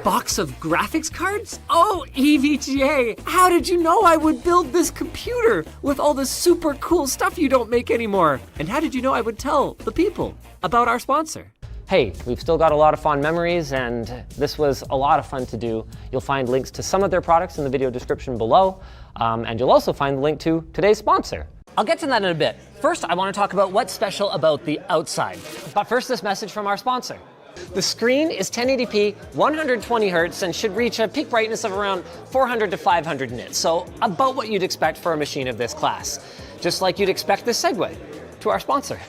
Box of graphics cards? Oh, EVGA, how did you know I would build this computer with all the super cool stuff you don't make anymore? And how did you know I would tell the people about our sponsor? Hey, we've still got a lot of fond memories, and this was a lot of fun to do. You'll find links to some of their products in the video description below, and you'll also find the link to today's sponsor. I'll get to that in a bit. First, I want to talk about what's special about the outside. But first, this message from our sponsor. The screen is 1080p, 120 Hz, and should reach a peak brightness of around 400 to 500 nits, so about what you'd expect for a machine of this class. Just like you'd expect this Segue to our sponsor.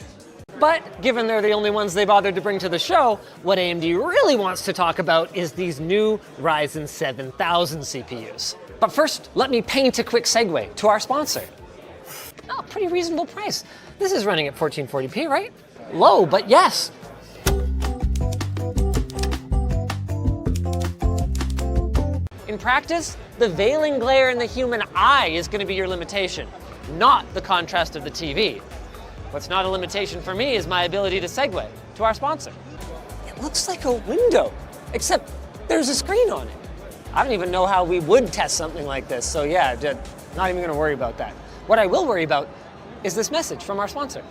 But given they're the only ones they bothered to bring to the show, what AMD really wants to talk about is these new Ryzen 7000 CPUs. But first, let me paint a quick segue to our sponsor. Oh, pretty reasonable price. This is running at 1440p, right? Low, but yes. In practice, the veiling glare in the human eye is going to be your limitation, not the contrast of the TV. What's not a limitation for me is my ability to segue to our sponsor. It looks like a window, except there's a screen on it. I don't even know how we would test something like this, so yeah, not even going to worry about that. What I will worry about is this message from our sponsor.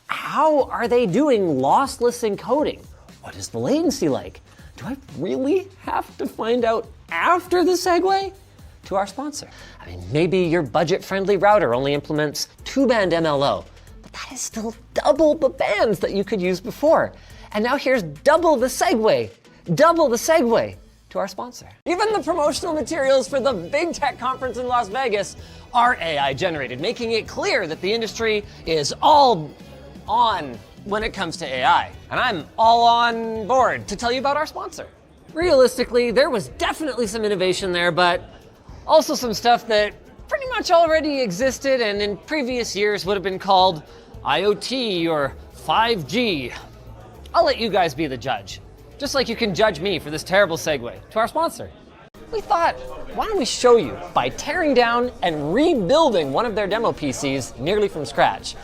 How are they doing lossless encoding? What is the latency like? Do I really have to find out after the segue to our sponsor? I mean, maybe your budget-friendly router only implements 2-band MLO, but that is still double the bands that you could use before. And now here's double the segue to our sponsor. Even the promotional materials for the big tech conference in Las Vegas are AI generated, making it clear that the industry is all on when it comes to AI. And I'm all on board to tell you about our sponsor. Realistically, there was definitely some innovation there, but also some stuff that pretty much already existed and in previous years would have been called IoT or 5G. I'll let you guys be the judge. Just like you can judge me for this terrible segue to our sponsor. We thought, why don't we show you by tearing down and rebuilding one of their demo PCs nearly from scratch.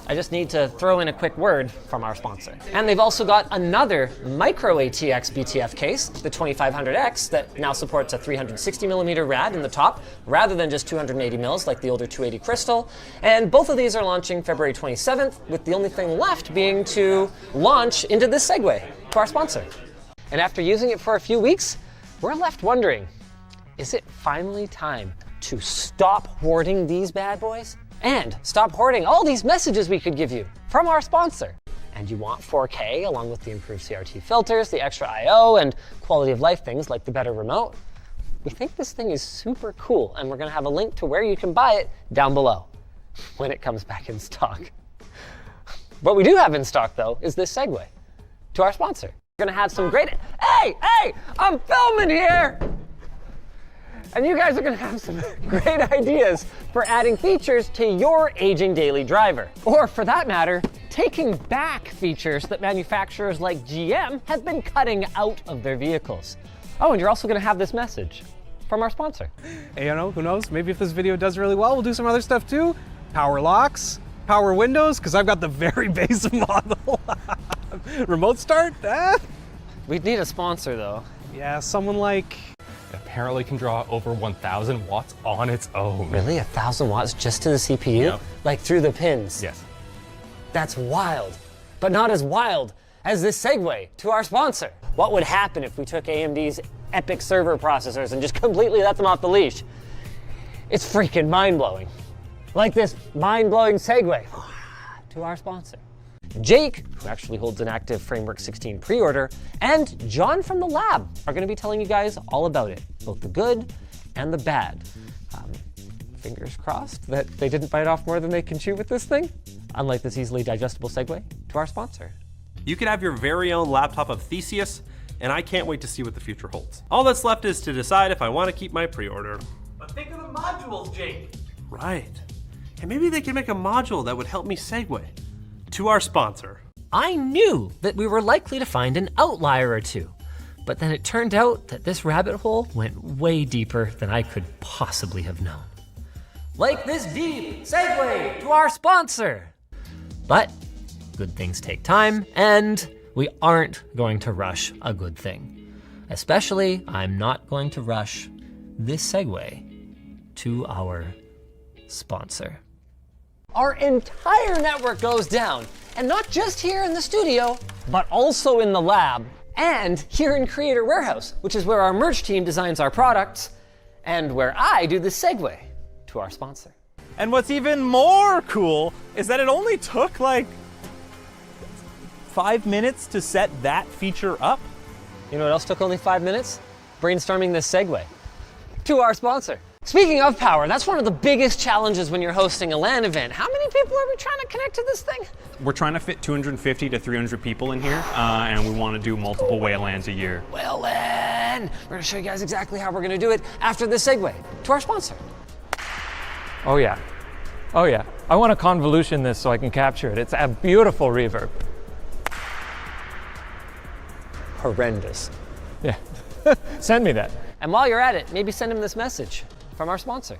I just need to throw in a quick word from our sponsor. And they've also got another micro ATX BTF case, the 2500X, that now supports a 360mm rad in the top, rather than just 280 mils like the older 280 Crystal. And both of these are launching February 27th, with the only thing left being to launch into this segue to our sponsor. And after using it for a few weeks, we're left wondering, is it finally time to stop hoarding these bad boys? And stop hoarding all these messages we could give you from our sponsor. And you want 4K along with the improved CRT filters, the extra I/O, and quality of life things like the better remote. We think this thing is super cool, and we're gonna have a link to where you can buy it down below when it comes back in stock. What we do have in stock though is this segue to our sponsor. We're gonna have some great, hey, I'm filming here! And you guys are gonna have some great ideas for adding features to your aging daily driver. Or for that matter, taking back features that manufacturers like GM have been cutting out of their vehicles. Oh, and you're also gonna have this message from our sponsor. Hey, you know, who knows? Maybe if this video does really well, we'll do some other stuff too. Power locks, power windows, because I've got the very basic model. Remote start, We'd need a sponsor though. Yeah, someone like... Apparently can draw over 1,000 watts on its own. Really? 1,000 watts just to the CPU? Yep. Like through the pins? Yes. That's wild, but not as wild as this segue to our sponsor. What would happen if we took AMD's EPYC server processors and just completely let them off the leash? It's freaking mind-blowing. Like this mind-blowing segue to our sponsor. Jake, who actually holds an active Framework 16 pre-order, and John from the lab are going to be telling you guys all about it, both the good and the bad. Fingers crossed that they didn't bite off more than they can chew with this thing, unlike this easily digestible segue to our sponsor. You can have your very own laptop of Theseus, and I can't wait to see what the future holds. All that's left is to decide if I want to keep my pre-order. But think of the modules, Jake. Right. And maybe they can make a module that would help me segue to our sponsor. I knew that we were likely to find an outlier or two, but then it turned out that this rabbit hole went way deeper than I could possibly have known. like this deep segue to our sponsor. But good things take time, and we aren't going to rush a good thing. Especially, I'm not going to rush this segue to our sponsor. Our entire network goes down, and not just here in the studio, but also in the lab, and here in Creator Warehouse, which is where our merch team designs our products, and where I do the segue to our sponsor. And what's even more cool is that it only took like 5 minutes to set that feature up. You know what else took only 5 minutes? Brainstorming this segue to our sponsor. Speaking of power, that's one of the biggest challenges when you're hosting a LAN event. How many people are we trying to connect to this thing? We're trying to fit 250 to 300 people in here, and we want to do multiple WLANs a year. Well then, we're gonna show you guys exactly how we're gonna do it after this segue to our sponsor. Oh yeah. Oh yeah. I want to convolution this so I can capture it. It's a beautiful reverb. Horrendous. Yeah. Send me that. And while you're at it, maybe send him this message from our sponsor.